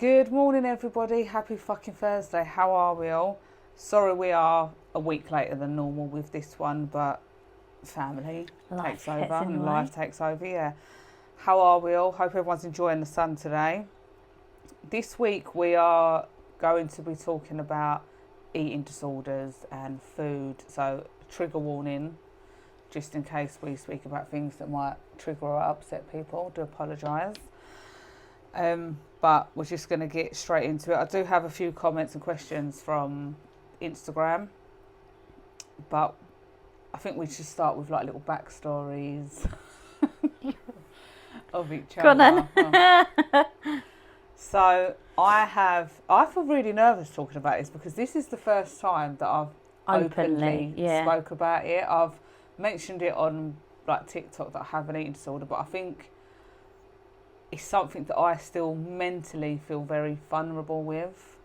Good morning, everybody. Happy fucking Thursday. How are we all? Sorry we are a week later than normal with this one, but family takes over and life takes over, yeah. How are we all? Hope everyone's enjoying the sun today. This week we are going to be talking about eating disorders and food. So, trigger warning, just in case we speak about things that might trigger or upset people. Do apologise. But we're just going to get straight into it. I do have a few comments and questions from Instagram, but I think we should start with like little backstories of each other. Go on. So I feel really nervous talking about this because this is the first time that I've openly spoke about it. I've mentioned it on like TikTok that I have an eating disorder, but I think it's something that I still mentally feel very vulnerable with.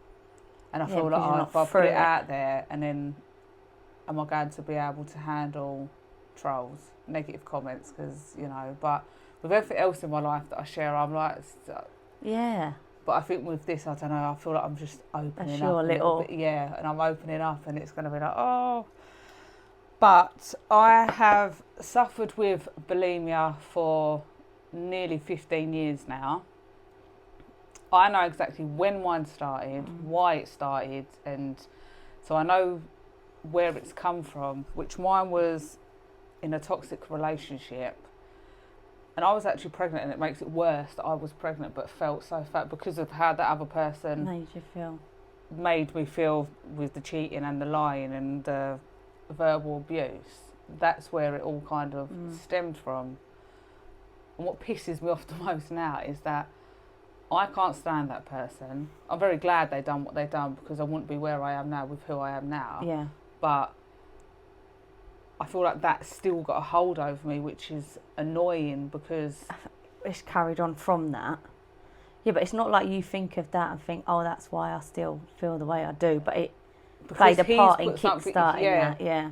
And I feel like if I put it out there, and then am I going to be able to handle trolls, negative comments, because, you know, but with everything else in my life that I share, I'm like, yeah. But I think with this, I don't know, I feel like I'm just opening up a little bit. Yeah, and I'm opening up and it's going to be like, oh. But I have suffered with bulimia for nearly 15 years now. I know exactly when mine started, why it started, and so I know where it's come from, which mine was in a toxic relationship. And I was actually pregnant, and it makes it worse that I was pregnant but felt so fat because of how that other person made me feel with the cheating and the lying and the verbal abuse. That's where it all kind of stemmed from. And what pisses me off the most now is that I can't stand that person. I'm very glad they done what they done because I wouldn't be where I am now with who I am now. Yeah. But I feel like that's still got a hold over me, which is annoying because it's carried on from that. Yeah, but it's not like you think of that and think, oh, that's why I still feel the way I do. But it played a part in kick-starting that, yeah.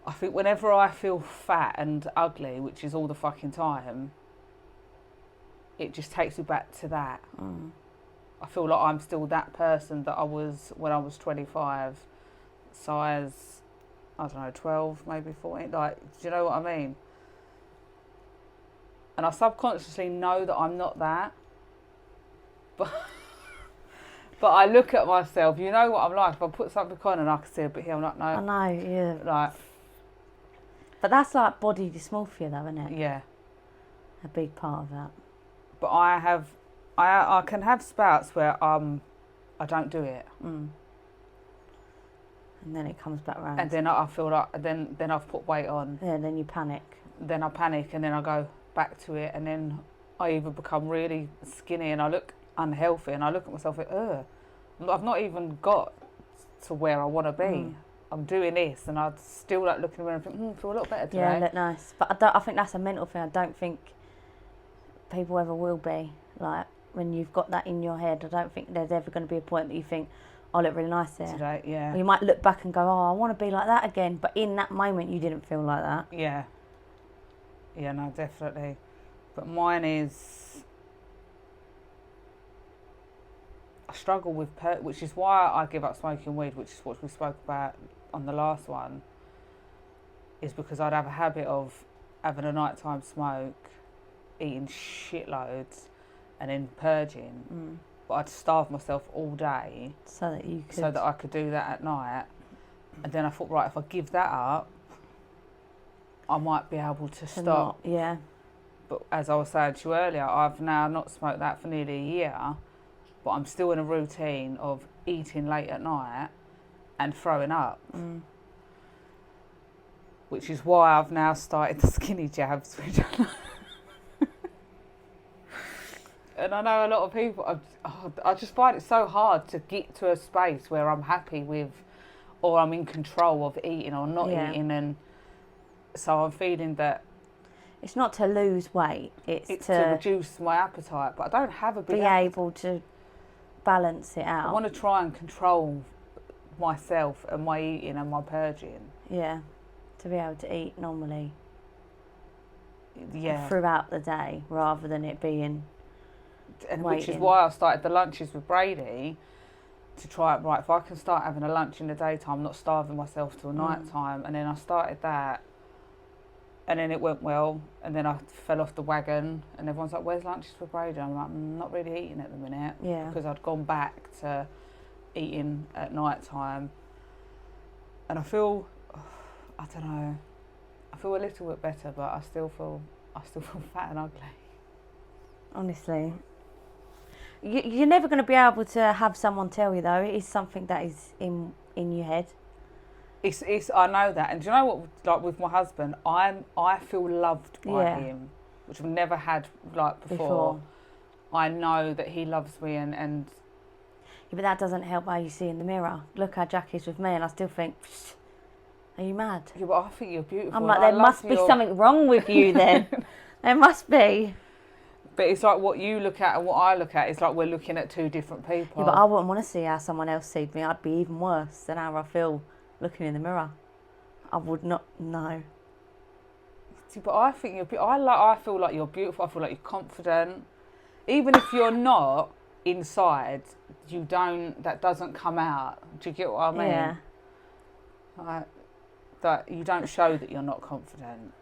I think whenever I feel fat and ugly, which is all the fucking time, it just takes me back to that. I feel like I'm still that person that I was when I was 25, size, I don't know, 12, maybe 14. Like, do you know what I mean? And I subconsciously know that I'm not that. But I look at myself, you know what I'm like. If I put something on and I can see a bit here, I'm like, no. I know, yeah. Like, but that's like body dysmorphia, though, isn't it? Yeah. A big part of that. But I can have spouts where I don't do it. And then it comes back around. And then I feel like, then I've put weight on. Yeah, then you panic. Then I panic and then I go back to it and then I either become really skinny and I look unhealthy and I look at myself like, I've not even got to where I want to be. I'm doing this and I'd still like looking around and think, feel a little better today. Yeah, look nice. But I think that's a mental thing. I don't think people ever will be. Like, when you've got that in your head, I don't think there's ever going to be a point that you think, I look really nice there. Today, yeah. Or you might look back and go, oh, I want to be like that again. But in that moment, you didn't feel like that. Yeah. Yeah, no, definitely. But mine is, I struggle with, which is why I give up smoking weed, which is what we spoke about on the last one, is because I'd have a habit of having a nighttime smoke, eating shitloads, and then purging. But I'd starve myself all day so that I could do that at night. And then I thought, right, if I give that up, I might be able to stop. Yeah. But as I was saying to you earlier, I've now not smoked that for nearly a year, but I'm still in a routine of eating late at night and throwing up. Which is why I've now started the skinny jabs, which and I know a lot of people, I just find it so hard to get to a space where I'm happy with, or I'm in control of eating or not eating. And so I'm feeling that it's not to lose weight, it's to reduce my appetite, but I don't have a big be able to balance it out. I want to try and control myself and my eating and my purging. Yeah, to be able to eat normally throughout the day rather than it being which is why I started the lunches with Brady, to try it. Right, if I can start having a lunch in the daytime, not starving myself till night time. And then I started that, and then it went well, and then I fell off the wagon, and everyone's like, where's lunches for Brady? I'm like, I'm not really eating at the minute, because I'd gone back to eating at night time, and I feel, I don't know, I feel a little bit better, but I still feel fat and ugly. Honestly, you're never going to be able to have someone tell you, though. It is something that is in your head. It's I know that, and do you know what? Like with my husband, I feel loved by him, which I've never had like before. I know that he loves me, and yeah, but that doesn't help how you see in the mirror. Look how Jack is with me, and I still think, are you mad? Yeah, but I think you're beautiful. I'm like, there must be something wrong with you then. There must be. But it's like what you look at and what I look at. It's like we're looking at two different people. Yeah, but I wouldn't want to see how someone else sees me. I'd be even worse than how I feel looking in the mirror. I would not know. See, but I think I feel like you're beautiful. I feel like you're confident. Even if you're not inside, that doesn't come out. Do you get what I mean? Yeah. Like, that you don't show that you're not confident.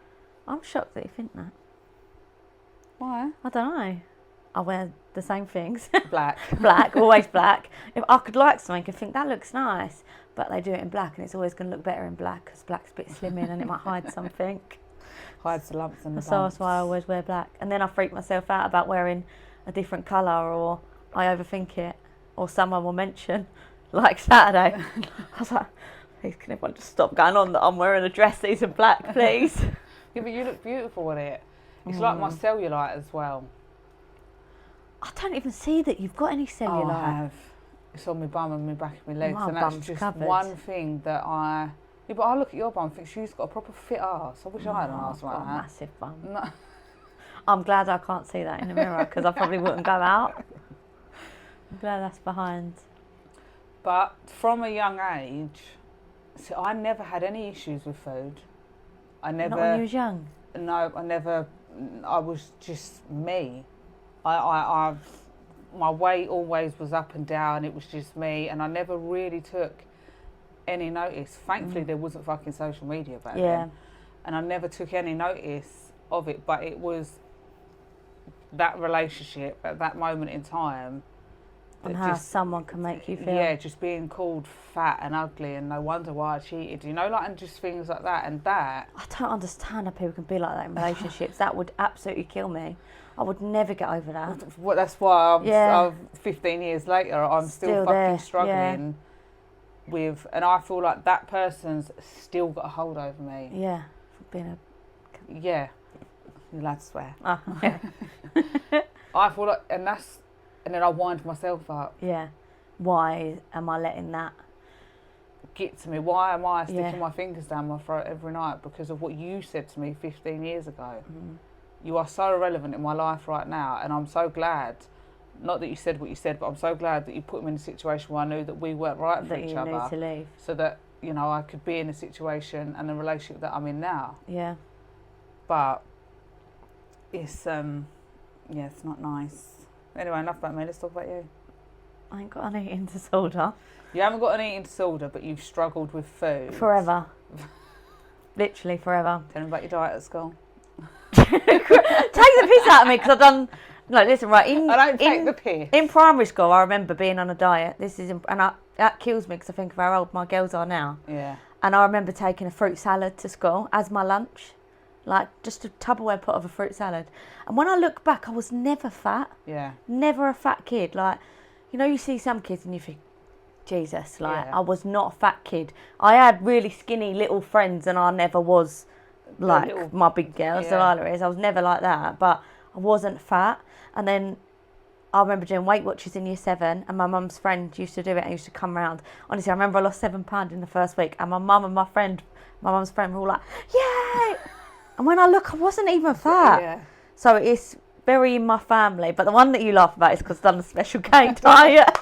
I'm shocked that you think that. Why? I don't know. I wear the same things. Black. Black, always black. If I could like something and think that looks nice, but they do it in black, and it's always going to look better in black because black's a bit slimming and it might hide something. Hides the lumps and the bumps. So that's why I always wear black. And then I freak myself out about wearing a different colour, or I overthink it, or someone will mention, like Saturday. I was like, please can everyone just stop going on that I'm wearing a dress that isn't black, please? Yeah, but you look beautiful in it. It's like my cellulite as well. I don't even see that you've got any cellulite. Oh, I have. It's on my bum and my back of my legs. My and that's bum's just covered. one thing that I... Yeah, but I look at your bum and think she's got a proper fit ass. I wish I had an ass like that. I've got a massive bum. No. I'm glad I can't see that in the mirror because I probably wouldn't go out. I'm glad that's behind. But from a young age, see, I never had any issues with food. Not when you was young? No, I never... I was just me. My weight always was up and down. It was just me, and I never really took any notice. Thankfully, there wasn't fucking social media back then, and I never took any notice of it. But it was that relationship at that moment in time, and how someone can make you feel. Yeah, just being called fat and ugly, and no wonder why I cheated. You know, like, and just things like that, and that. I don't understand how people can be like that in relationships. That would absolutely kill me. I would never get over that. Well, that's why I'm 15 years later, I'm still fucking struggling with, and I feel like that person's still got a hold over me. Yeah, for being a... Yeah, you're allowed to swear. Oh, yeah. I feel like, and then I wind myself up. Yeah. Why am I letting that get to me? Why am I sticking my fingers down my throat every night because of what you said to me 15 years ago? You are so relevant in my life right now, and I'm so glad, not that you said what you said, but I'm so glad that you put me in a situation where I knew that we weren't right for each other. That you need to leave. So that, you know, I could be in a situation and a relationship that I'm in now. Yeah. But it's, it's not nice. Anyway, enough about me, let's talk about you. I ain't got an eating disorder. You haven't got an eating disorder, but you've struggled with food. Forever. Literally forever. Tell me about your diet at school. Take the piss out of me because I've done... No, listen, right. I don't take the piss. In primary school, I remember being on a diet. That kills me because I think of how old my girls are now. Yeah. And I remember taking a fruit salad to school as my lunch. Like, just a Tupperware pot of a fruit salad. And when I look back, I was never fat. Yeah. Never a fat kid. Like, you know, you see some kids and you think, Jesus, like, I was not a fat kid. I had really skinny little friends and I never was like my big girls, Delilah is. I was never like that, but I wasn't fat. And then I remember doing Weight Watchers in year 7, and my mum's friend used to do it and used to come round. Honestly, I remember I lost 7 pounds in the first week, and my mum and my mum's friend were all like, yay! And when I look, I wasn't even fat. Yeah. So it's very in my family. But the one that you laugh about is because I've done a Special K diet.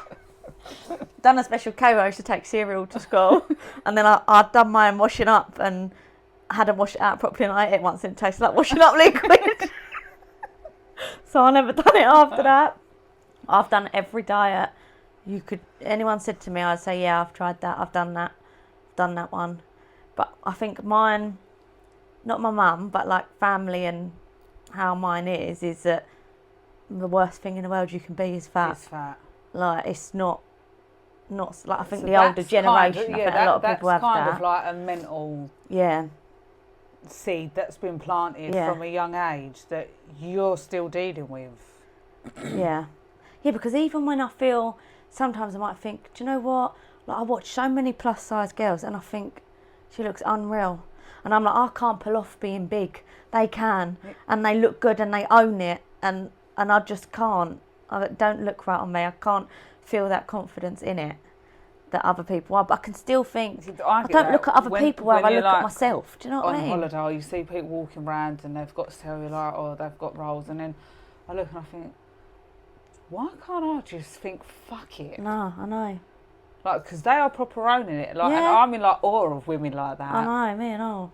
Done a Special K where I used to take cereal to school. And then I'd done my own washing up and I hadn't washed it out properly, and I ate it once and it tasted like washing up liquid. So I never done it after that. I've done every diet you could. Anyone said to me, I'd say, yeah, I've tried that. I've done that one. But I think mine, not my mum, but like family and how mine is that the worst thing in the world you can be is fat. It's fat. Like, it's not like, I think the older generation, I think a lot of people have that. That's kind of like a mental seed that's been planted from a young age that you're still dealing with. Yeah, because even when I feel, sometimes I might think, do you know what? Like, I watch so many plus size girls and I think she looks unreal. And I'm like, I can't pull off being big. They can, and they look good and they own it, and I just can't. It don't look right on me. I can't feel that confidence in it that other people are. But I can still think, I don't look at other people where I look at myself. Do you know what I mean? On holiday, you see people walking around and they've got cellulite or they've got rolls, and then I look and I think, why can't I just think, fuck it? No, I know. Like, because they are proper owning it. Like, and I'm in like awe of women like that. I know, me and all.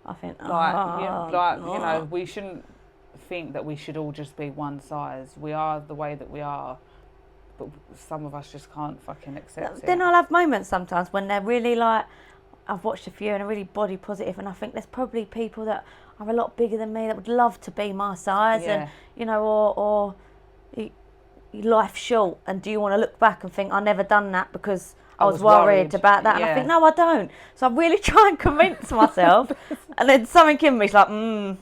I think, you know, we shouldn't think that we should all just be one size. We are the way that we are, but some of us just can't fucking accept it. Then I'll have moments sometimes when they're really like, I've watched a few and are really body positive, and I think there's probably people that are a lot bigger than me that would love to be my size, and you know, or life's short, and do you want to look back and think, I never done that because I was worried about that, and I think, no, I don't. So I really try and convince myself, and then something in me's like, you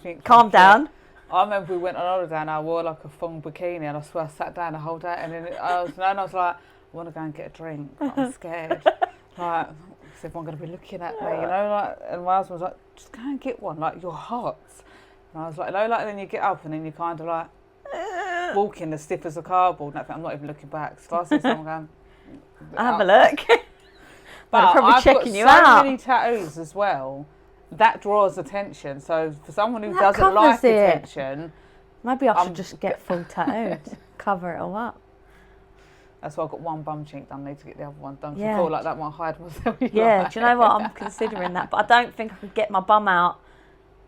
think, calm down. I remember we went on holiday and I wore like a thong bikini, and I swear I sat down the whole day, and then I was like, I want to go and get a drink, but I'm scared. Like, is everyone going to be looking at me, you know? Like, and my husband was like, just go and get one, like, you're hot. And I was like, no, like, then you get up and then you kind of like walking as stiff as a cardboard. And I'm not even looking back. So I see someone going, have a look. But probably I've checking you got out. so many tattoos as well. That draws attention. So for someone who doesn't like attention, maybe I should just get full tattooed, cover it all up. That's why I've got one bum cheek done. I need to get the other one done. I feel like that might hide myself. Yeah, do you know what? I'm considering that, but I don't think I could get my bum out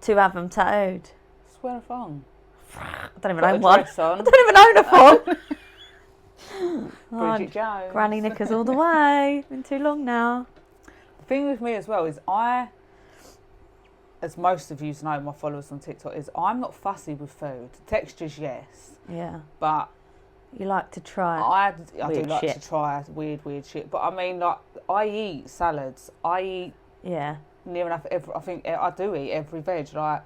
to have them tattooed. Just wear a thong. I don't even own one. I don't even own a thong. Bridget Jones. Granny knickers all the way. Been too long now. The thing with me as well is as most of you know, my followers on TikTok, is I'm not fussy with food. Textures, yes. Yeah. But you like to try I do like to try weird shit. But I mean, like, I eat salads. I eat near enough I think I do eat every veg. Like,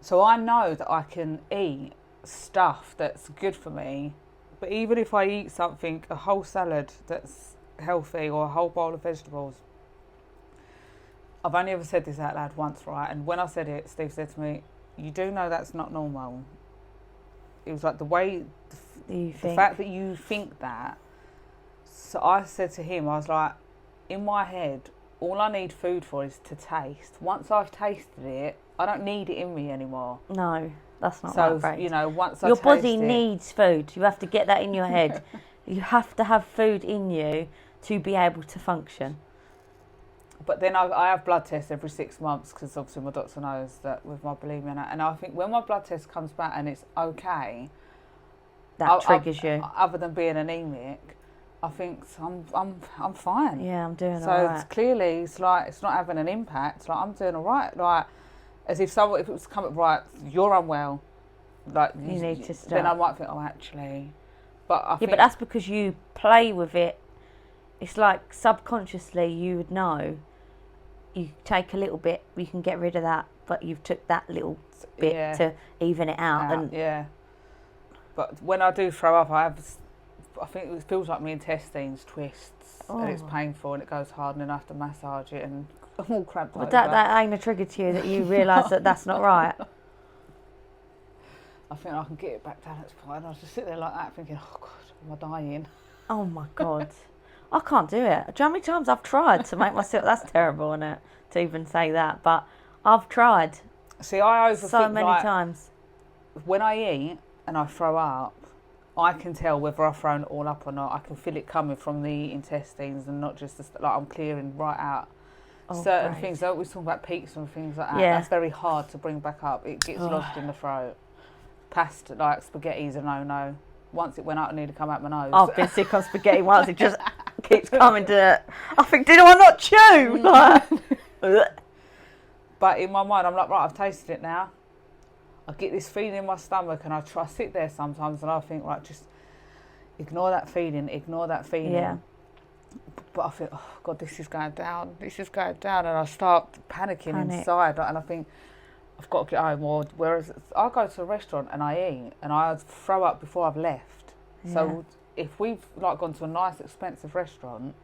so I know that I can eat stuff that's good for me. But even if I eat something, a whole salad that's healthy or a whole bowl of vegetables, I've only ever said this out loud once, right? And when I said it, Steve said to me, you do know that's not normal. It was like the fact that you think that. So I said to him, I was like, in my head, all I need food for is to taste. Once I've tasted it, I don't need it in me anymore. No, that's not right. So, you know, once your body needs food. You have to get that in your head. You have to have food in you to be able to function. But then I have blood tests every 6 months because obviously my doctor knows that with my bulimia. And I think when my blood test comes back and it's okay, that triggers you. Other than being anemic, I think I'm fine. Yeah, I'm doing all right. So clearly it's like it's not having an impact. Like, I'm doing all right. Like, as if it was coming, right, you're unwell. Like, you need to stop. Then I might think, oh, actually. But I think, but that's because you play with it. It's like subconsciously you would know. You take a little bit, you can get rid of that, but you've took that little bit to even it out. But when I do throw up, I think it feels like my intestines twists and it's painful and it goes hard, and then I have to massage it and I'm all cramped. But that ain't a trigger to you that you realise that that's not right. I think I can get it back down. It's fine. I just sit there like that, thinking, "Oh God, am I dying?" Oh my God. I can't do it. Do you know how many times I've tried to make myself... That's terrible, isn't it, to even say that? But I've tried. See, I overthink so many times. When I eat and I throw up, I can tell whether I've thrown it all up or not. I can feel it coming from the intestines and not just... like, I'm clearing right out certain things. I always talk about pizza and things like that. Yeah. That's very hard to bring back up. It gets lodged in the throat. Pasta, like spaghetti's a no-no. once it went out, it nearly come out my nose. I've been sick on spaghetti once. It just keeps coming to. I think, did I not chew? Like, but in my mind, I'm like, right, I've tasted it now. I get this feeling in my stomach, and I sit there sometimes, and I think, right, just ignore that feeling. Yeah. But I think, oh God, this is going down, and I start panicking inside, and I think I've got to get home. Or whereas I go to a restaurant and I eat, and I throw up before I've left. Yeah. So if we've like gone to a nice, expensive restaurant,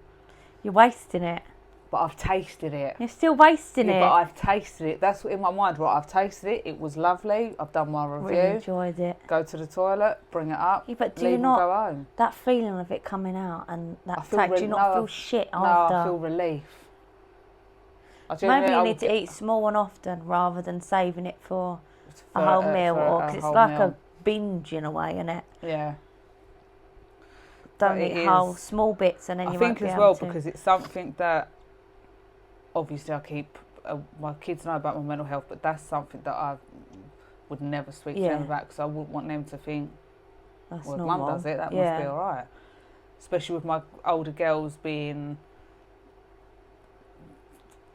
you're wasting it. But I've tasted it. You're still wasting it. But I've tasted it. That's what in my mind. Right, I've tasted it. It was lovely. I've done my review. Really enjoyed it. Go to the toilet, bring it up, but do leave you not, and go home. That feeling of it coming out and that taste, do you not feel shit after? No, I feel relief. Maybe you need to eat small and often rather than saving it for a whole meal, because it's like a binge in a way, isn't it? Yeah. Don't eat whole small bits, and then you won't be able to. I think as well because it's something that obviously I keep. My kids know about my mental health, but that's something that I would never speak to them about, because I wouldn't want them to think, that's well, if Mum does it, that must be all right. Especially with my older girls being.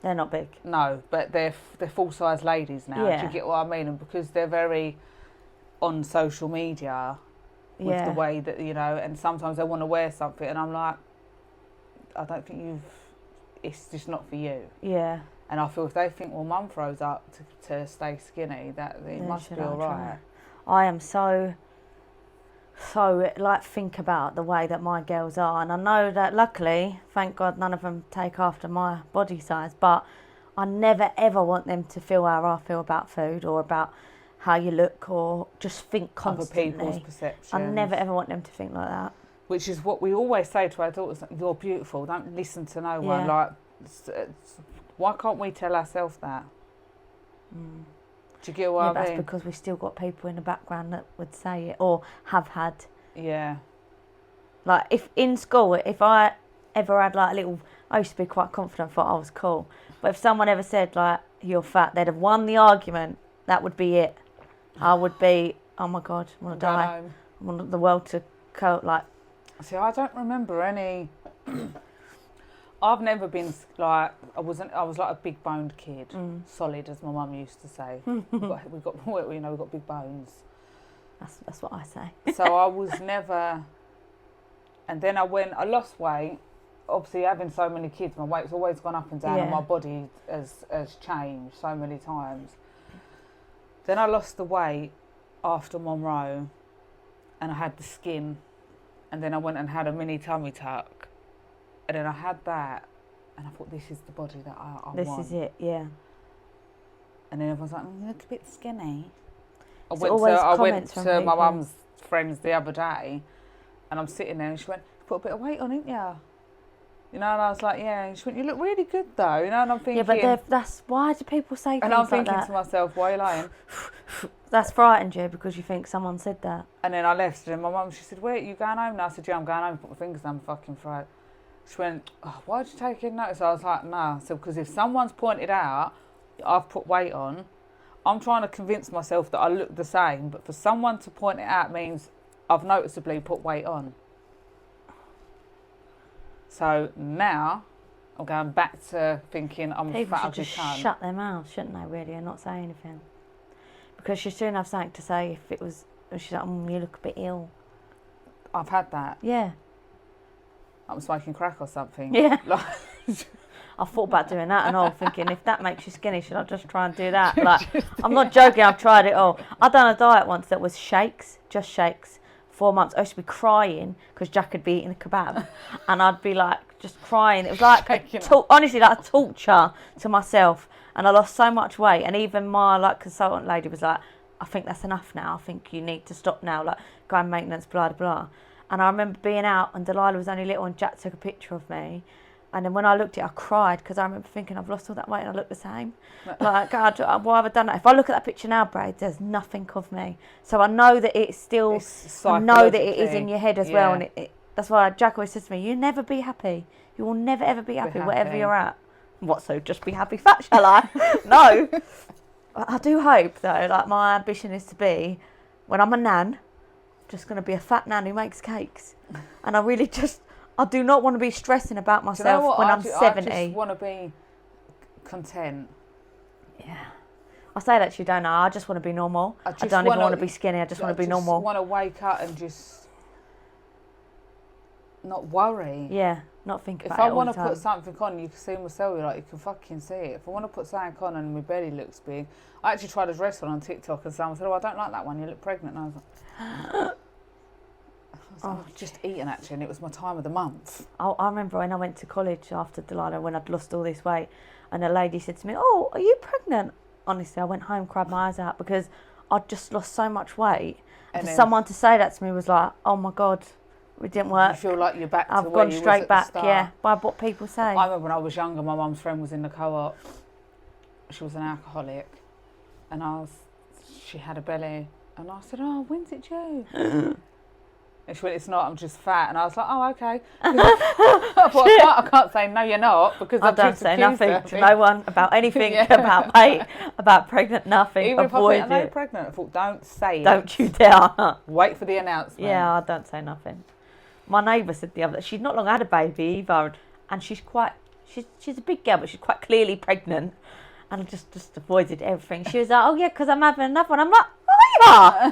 They're not big. No, but they're full-size ladies now. Yeah. Do you get what I mean? And because they're very on social media with the way that, you know, and sometimes they want to wear something, and I'm like, I don't think it's just not for you. Yeah. And I feel if they think, well, Mum throws up to stay skinny, that it must be all right. I am so like think about the way that my girls are, and I know that luckily, thank God, none of them take after my body size, but I never ever want them to feel how I feel about food or about how you look, or just think constantly. Other people's perceptions. I never ever want them to think like that. Which is what we always say to our daughters: you're beautiful. Don't listen to no one. Like, why can't we tell ourselves that? Mm. Do you get what I mean? That's because we've still got people in the background that would say it or have had. Yeah. Like, if in school, if I ever had like a little, I used to be quite confident, thought I was cool. But if someone ever said like, you're fat, they'd have won the argument. That would be it. I would be, oh my God, I want to die. I want the world to go, like. See, I don't remember any. I've never been like, I was like a big boned kid, solid, as my mum used to say. we got big bones. That's what I say. So I was never, and then I lost weight. Obviously, having so many kids, my weight's always gone up and down, and my body has changed so many times. Then I lost the weight after Monroe, and I had the skin, and then I went and had a mini tummy tuck. And then I had that, and I thought, this is the body that I want. This is it, yeah. And then everyone's like, you look a bit skinny. I went to my mum's friends the other day, and I'm sitting there, and she went, you put a bit of weight on, didn't you? You know, and I was like, yeah. And she went, you look really good, though. You know, and I'm thinking... Yeah, but that's... Why do people say things like that? And I'm thinking to myself, why are you lying? That's frightened you because you think someone said that. And then I left, and my mum, she said, wait, you going home now? I said, yeah, I'm going home. Put my fingers down my fucking throat. She went, oh, why did you take in notice? I was like, nah. So, because if someone's pointed out I've put weight on, I'm trying to convince myself that I look the same, but for someone to point it out means I've noticeably put weight on. So now I'm going back to thinking I'm a fat ugly cunt. People should shut their mouths, shouldn't they, really, and not say anything? Because she'd soon have something to say if it was, she's like, you look a bit ill. I've had that. Yeah. I'm smoking crack or something. Yeah. I thought about doing that and all, thinking if that makes you skinny, should I just try and do that? Like, I'm not joking, I've tried it all. I done a diet once that was shakes, just shakes, 4 months. I used to be crying because Jack had been eating a kebab, and I'd be like just crying. It was like honestly like a torture to myself, and I lost so much weight. And even my like consultant lady was like, I think that's enough now. I think you need to stop now. Like, go and maintenance, blah blah blah. And I remember being out, and Delilah was only little, and Jack took a picture of me. And then when I looked at it, I cried because I remember thinking, I've lost all that weight and I look the same. Like, God, why have I done that? If I look at that picture now, Brad, there's nothing of me. So I know that it's still, I know that it is in your head as well. And that's why Jack always says to me, you never be happy. You will never, ever be happy, wherever you're at. What, so just be happy fat, shall I? No. I do hope, though, like my ambition is to be, when I'm a nan, just going to be a fat nan who makes cakes. And I do not want to be stressing about myself when I'm 70. I just want to be content. Yeah. I say that to you, don't I? I just want to be normal. I don't even want to be skinny. I just want to be normal. I just want to wake up and just not worry. Yeah, not think about it all the time. If I want to put something on, you can see myself, like, you can fucking see it. If I want to put something on and my belly looks big, I actually tried a dress on TikTok and someone said, I don't like that one, you look pregnant. And I was like, just eating actually, and it was my time of the month. I remember when I went to college after Delilah, when I'd lost all this weight, and a lady said to me, oh, are you pregnant? Honestly, I went home, cried my eyes out because I'd just lost so much weight. And for someone to say that to me was like, oh my God, it didn't work. You feel like you're back to I've where gone you straight was back, at the start. yeah, by what people say. I remember when I was younger, my mum's friend was in the co-op. She was an alcoholic, and she had a belly, and I said, oh, when's it due? And she went, it's not, I'm just fat. And I was like, oh, okay. I can't say, no, you're not, because I don't say nothing to no one about anything, about weight, about pregnant, nothing. Even if I think, I know you're pregnant, I thought, don't say it. Don't you dare. Wait for the announcement. Yeah, I don't say nothing. My neighbour said the other day, she'd not long had a baby either, and she's a big girl, but she's quite clearly pregnant. And I just avoided everything. She was like, oh yeah, because I'm having another one. I'm like, oh yeah.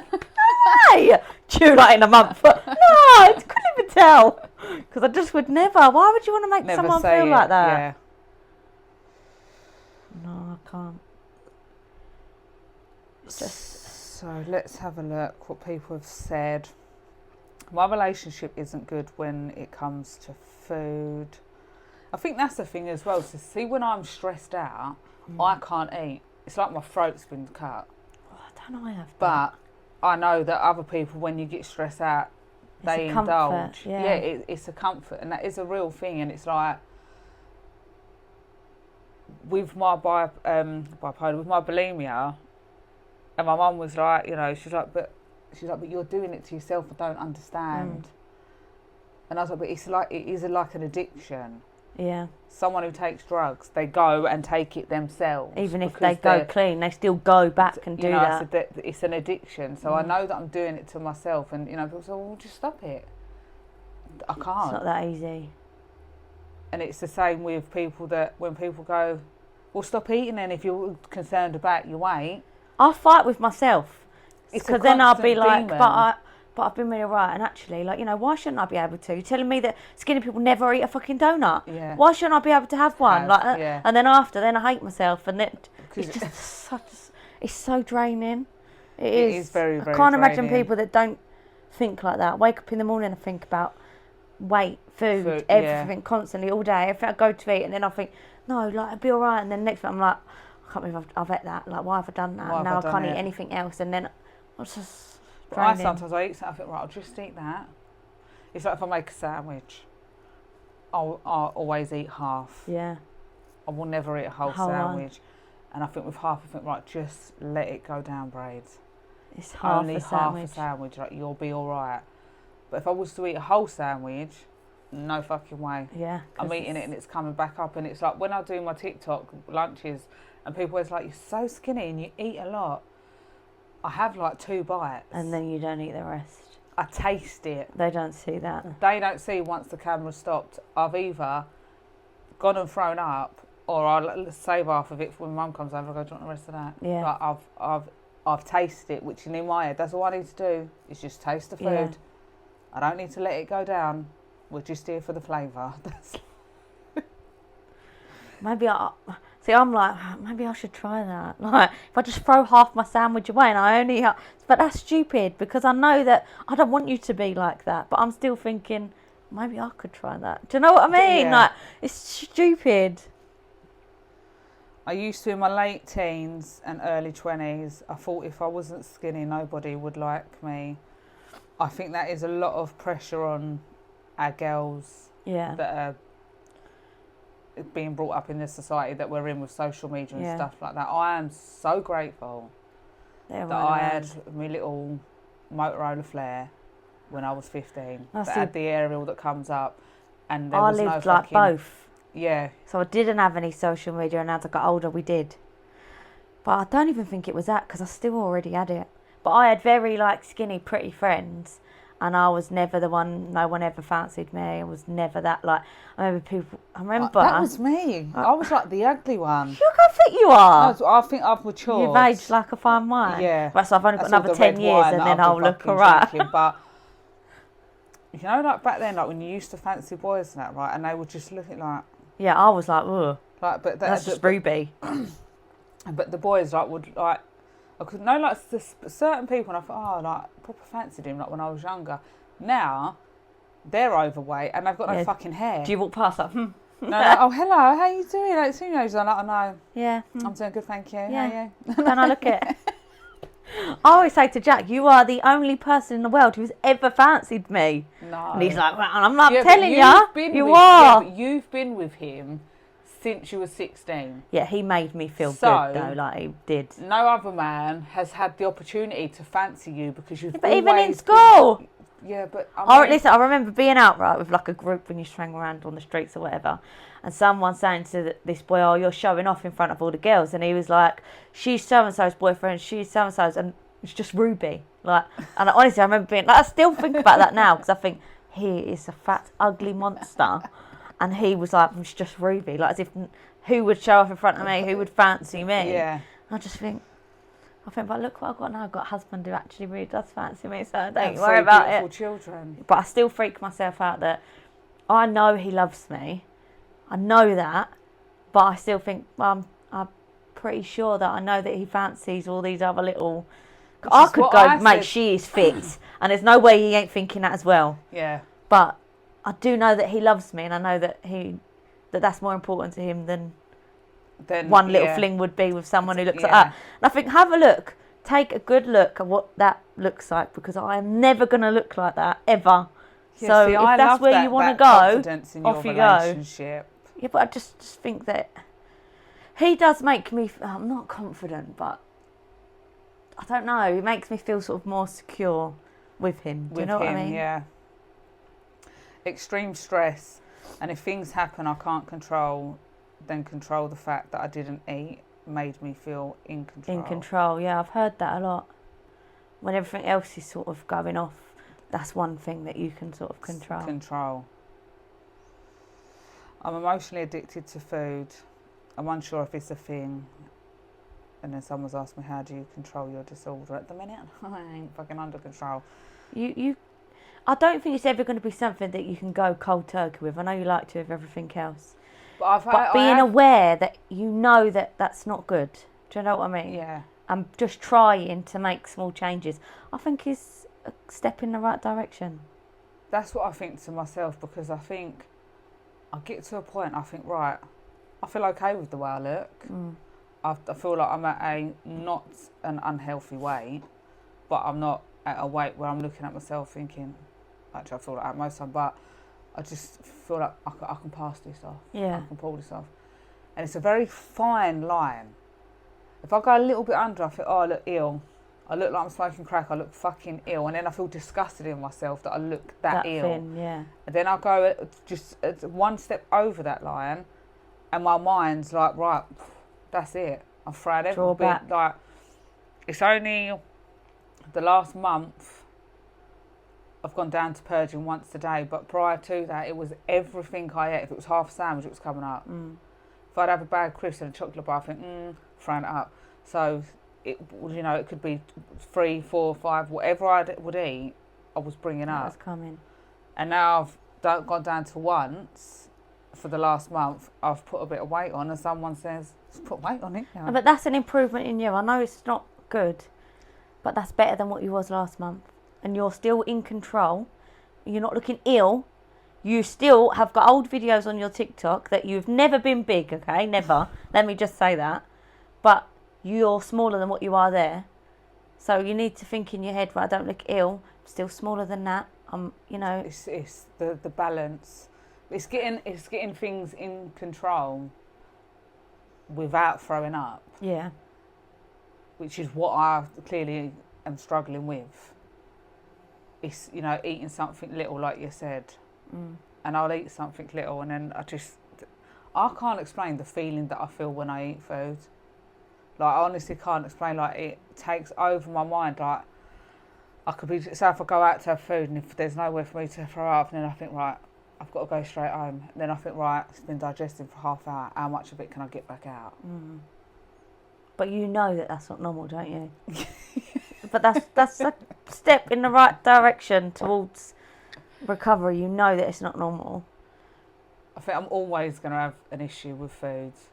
Hey, due like in a month. No, I couldn't even tell. Because I just would never. Why would you want to make someone feel like that? Yeah. No, I can't. So let's have a look what people have said. My relationship isn't good when it comes to food. I think that's the thing as well. So see, when I'm stressed out, I can't eat. It's like my throat's been cut. Oh, I don't know I have that. But I know that other people, when you get stressed out, they indulge. Comfort, yeah, it's a comfort, and that is a real thing. And it's like with my bipolar, with my bulimia, and my mum was like, you know, she's like, but you're doing it to yourself. I don't understand. And I was like, but it is like an addiction. Yeah. Someone who takes drugs, they go and take it themselves. Even if they go clean, they still go back and do that. It's an addiction. So I know that I'm doing it to myself, and people say, well, just stop it. I can't. It's not that easy. And it's the same with people that when people go, well, stop eating then if you're concerned about your weight. I fight with myself. Because then I'll be like, demon. But I've been really right, and actually, like, why shouldn't I be able to? You're telling me that skinny people never eat a fucking donut. Yeah. Why shouldn't I be able to have one? And then then I hate myself, and it's just it's so draining. It is very, very I can't draining. imagine people that don't think like that. Wake up in the morning and think about weight, food, everything constantly, all day. If I go to eat, and then I think, no, like, I'll be all right, and then next time I'm like, I can't believe I've ate that. Like, why have I done that? And now I can't eat anything else, and then I'm just... Sometimes I eat something, I think, right, I'll just eat that. It's like if I make a sandwich, I'll always eat half. Yeah. I will never eat a whole sandwich. And I think with half, I think, right, just let it go down, braids. It's only half a sandwich, like, you'll be all right. But if I was to eat a whole sandwich, no fucking way. Yeah. I'm eating it and it's coming back up. And it's like when I do my TikTok lunches and people always like, you're so skinny and you eat a lot. I have like 2 bites. And then you don't eat the rest. I taste it. They don't see that. They don't see once the camera stopped. I've either gone and thrown up, or I'll save half of it for when Mum comes over. I go, do you want the rest of that? Yeah. But I've tasted it, which in my head, that's all I need to do is just taste the food. Yeah. I don't need to let it go down. We're just here for the flavour. Maybe I'm like, maybe I should try that. Like, if I just throw half my sandwich away and I only have... But that's stupid, because I know that I don't want you to be like that. But I'm still thinking, maybe I could try that. Do you know what I mean? Yeah. Like, it's stupid. I used to, in my late teens and early 20s, I thought if I wasn't skinny, nobody would like me. I think that is a lot of pressure on our girls that are being brought up in this society that we're in with social media and stuff like that. I am so grateful that I had my little Motorola Flare when I was 15. That had the aerial that comes up, and there was lived like both. Yeah. So I didn't have any social media, and as I got older, we did. But I don't even think it was that, because I still already had it. But I had very like skinny, pretty friends, and I was never the one. No one ever fancied me. I was never that like. I remember. That was me. I was like the ugly one. Look how fit you are. I think I've matured. You've aged like a fine wine. Yeah. Right, so I've only got another 10 years, and then I'll look alright. But you know, like back then, like when you used to fancy boys and that, right, and they would just look at like. Yeah, I was like, ugh. Like, but that's just Ruby. But the boys like would like. I could know like certain people, and I thought, oh, like proper fancied him, like when I was younger. Now, they're overweight and they've got no fucking hair. Do you walk past like, No, oh hello, how you doing? Like, so you know, I'm like, I know. Yeah. I'm doing good, thank you. Yeah. Don't I look it? I always say to Jack, you are the only person in the world who's ever fancied me. No. And he's like, well, I'm not telling you are. Yeah, but you've been with him since you were 16. Yeah, he made me feel good though, like he did. No other man has had the opportunity to fancy you because you've but even in school. Yeah, but listen, I remember being out right with like a group when you sprang around on the streets or whatever, and someone saying to this boy, "Oh, you're showing off in front of all the girls," and he was like, "She's so and so's boyfriend, she's so and so's," and it's just Ruby. Like, and honestly, I remember being like, I still think about that now because I think he is a fat, ugly monster. And he was like, it's just Ruby. Like, as if who would show off in front of me? Who would fancy me? Yeah. I think, but look what I've got now. I've got a husband who actually really does fancy me, so don't worry about it. Children. But I still freak myself out that I know he loves me. I know that. But I still think, I'm pretty sure that I know that he fancies all these other little... I could go, mate, she is fit. And there's no way he ain't thinking that as well. Yeah. But... I do know that he loves me, and I know that that's more important to him than one little fling would be with someone who looks like that. And I think, have a look, take a good look at what that looks like, because I am never going to look like that ever. Yeah, so if that's where you want to go, off you go. Yeah, but I just think that he does make me. I'm not confident, but I don't know. It makes me feel sort of more secure with him. Do you know what I mean? Yeah. Extreme stress, and if things happen I can't control, then control the fact that I didn't eat made me feel in control. In control, yeah, I've heard that a lot. When everything else is sort of going off, that's one thing that you can sort of control. I'm emotionally addicted to food. I'm unsure if it's a thing. And then someone's asked me, how do you control your disorder? At the minute, I ain't fucking under control. I don't think it's ever going to be something that you can go cold turkey with. I know you like to with everything else. But being aware that you know that that's not good. Do you know what I mean? Yeah. And just trying to make small changes, I think is a step in the right direction. That's what I think to myself, because I think I get to a point, I think, right, I feel okay with the way I look. I feel like I'm at a not an unhealthy weight, but I'm not at a weight where I'm looking at myself thinking... Actually, I feel like that most time, but I just feel like I can pass this off. Yeah. I can pull this off. And it's a very fine line. If I go a little bit under, I think, oh, I look ill. I look like I'm smoking crack. I look fucking ill. And then I feel disgusted in myself that I look that ill. Thin, yeah. And then I go just one step over that line, and my mind's like, right, that's it. I've thrown everything. Like, it's only the last month I've gone down to purging once a day, but prior to that, it was everything I ate. If it was half a sandwich, it was coming up. If I'd have a bag of crisps and a chocolate bar, I think, throwing it up. So, it could be 3, 4, 5, whatever I would eat, I was bringing up. That was coming. And now I've gone down to once for the last month. I've put a bit of weight on, and someone says, just put weight on it now. No, but that's an improvement in you. I know it's not good, but that's better than what you was last month. And you're still in control. You're not looking ill. You still have got old videos on your TikTok that you've never been big, okay? Never. Let me just say that. But you're smaller than what you are there. So you need to think in your head, right, I don't look ill. I'm still smaller than that. It's the balance. It's getting things in control without throwing up. Yeah. Which is what I clearly am struggling with. It's, eating something little, like you said. And I'll eat something little, and then I can't explain the feeling that I feel when I eat food. Like, I honestly can't explain. Like, it takes over my mind. Like, I could be, so if I go out to have food and if there's nowhere for me to throw up, then I think, right, I've got to go straight home. And then I think, right, it's been digesting for half an hour. How much of it can I get back out? Mm. But you know that that's not normal, don't you? But that's a step in the right direction towards recovery. You know that it's not normal. I think I'm always going to have an issue with foods.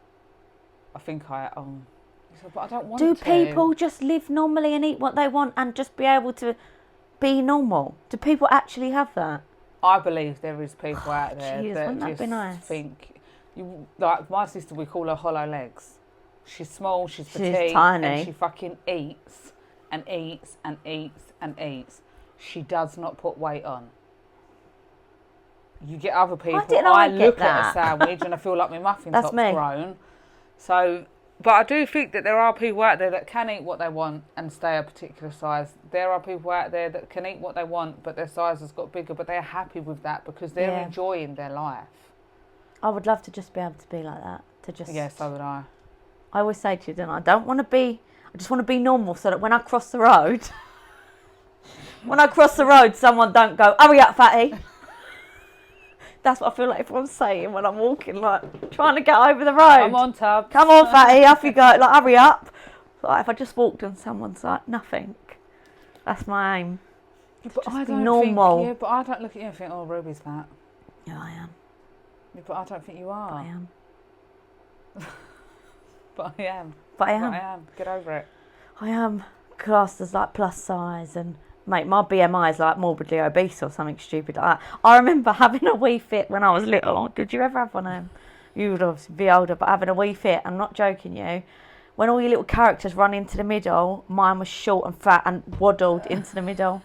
I think but I don't want to. Do people just live normally and eat what they want and just be able to be normal? Do people actually have that? I believe there is people out there that that just think. Like my sister, we call her hollow legs. She's small, she's petite, tiny, and she fucking eats and eats and eats and eats. She does not put weight on. You get other people. I look at a sandwich and I feel like my muffin top's grown. So, but I do think that there are people out there that can eat what they want and stay a particular size. There are people out there that can eat what they want, but their size has got bigger, but they're happy with that because they're enjoying their life. I would love to just be able to be like that. Yeah, so would I. I always say to you, I just want to be normal so that when I cross the road, someone don't go, hurry up, fatty. That's what I feel like everyone's saying when I'm walking, like, trying to get over the road. Come on, Tubbs. Come on, fatty, off you go. Like, hurry up. Like, if I just walked and someone's like, nothing. That's my aim. Yeah, but I don't normal. But I don't look at you and think, oh, Ruby's fat. Yeah, I am. Yeah, but I don't think you are. But I am. But I am. But I am. Get over it. I am classed as, like, plus size and... Mate, my BMI is like morbidly obese or something stupid like that. I remember having a Wii Fit when I was little. Did you ever have one of them? You would obviously be older, but having a Wii Fit, I'm not joking you. When all your little characters run into the middle, mine was short and fat and waddled into the middle.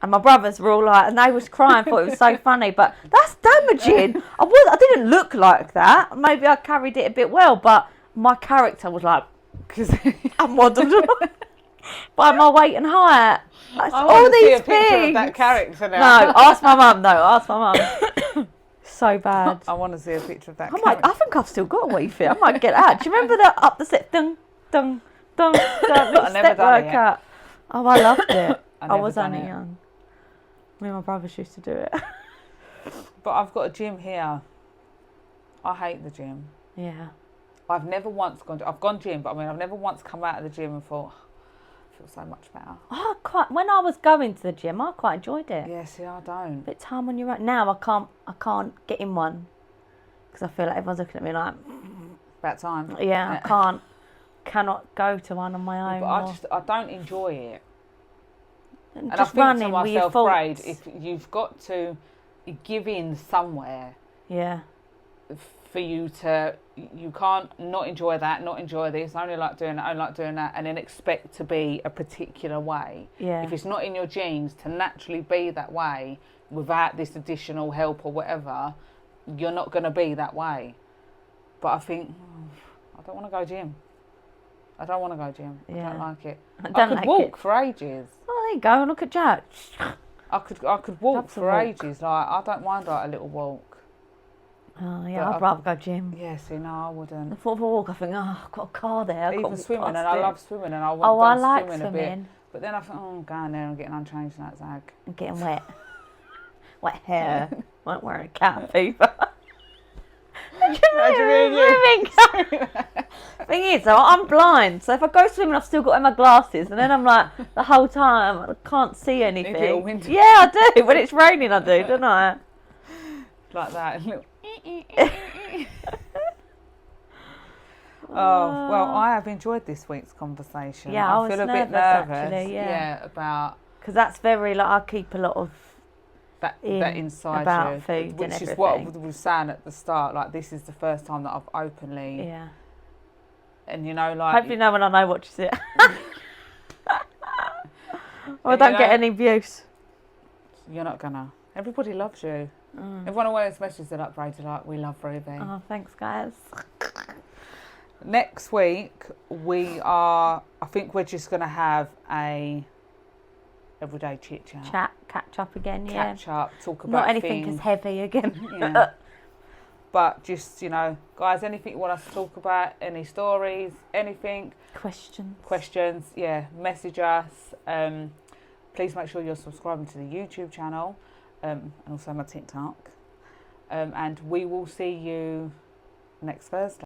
And my brothers were all like, and they was crying, thought it was so funny, but that's damaging. I didn't look like that. Maybe I carried it a bit well, but my character was like, because I'm waddled by my weight and height. All these things. Of that character now. No, ask my mum. So bad. I want to see a picture of that character. I think I've still got a Wii Fit. I might get that. Do you remember that up the step? Dung, dung, dung. I never done it yet. Oh, I loved it. I was only young. Me and my brothers used to do it. But I've got a gym here. I hate the gym. Yeah. I've never once I've gone gym, but I mean, I've never once come out of the gym and thought, I feel so much better. When I was going to the gym, I quite enjoyed it. Yeah, see, I don't. But time on your own. Now I can't get in one because I feel like everyone's looking at me like. About time. Yeah, I cannot go to one on my own. But I don't enjoy it. And I think to myself, Braid, if you've got to give in somewhere. Yeah. For you can't not enjoy that, not enjoy this, I only like doing that, and then expect to be a particular way. Yeah. If it's not in your genes to naturally be that way without this additional help or whatever, you're not going to be that way. But I think, I don't want to go gym. I don't Yeah. I don't like it. I could walk for ages. Oh, there you go. Look at Jack. I could walk for ages. Like, I don't mind like a little walk. Oh, yeah, I'd rather go gym. Yeah, see, no, I wouldn't. The fourth walk, I think, I've got a car there. Even swimming, and I love swimming, and I like swimming a bit. But then I think, I'm going there and getting unchanged in that zag. And getting wet. Wet hair. Won't wear a cat fever. Thing is, though, I'm blind, so if I go swimming, I've still got my glasses, and then I'm like, the whole time, I can't see anything. Yeah, I do. When it's raining, I do, don't I? Like that. Oh, well, I have enjoyed this week's conversation. Yeah, I feel a bit nervous. Actually, yeah, about... Because that's very, like, I keep a lot of... That inside about you, food which and is what we were saying at the start. Like, this is the first time that I've openly... Yeah. And, you know, like... Hopefully no one I know watches it. Or I don't get any views. You're not gonna. Everybody loves you. Everyone always messages they're like, Brady, like, we love Ruby. Oh, thanks, guys. Next week, I think we're just going to have a everyday chit-chat. Catch up again, Catch up, talk about not anything as heavy again. Yeah. But just, you know, guys, anything you want us to talk about, any stories, anything. Questions, yeah, message us. please make sure you're subscribing to the YouTube channel and also my TikTok. And we will see you next Thursday.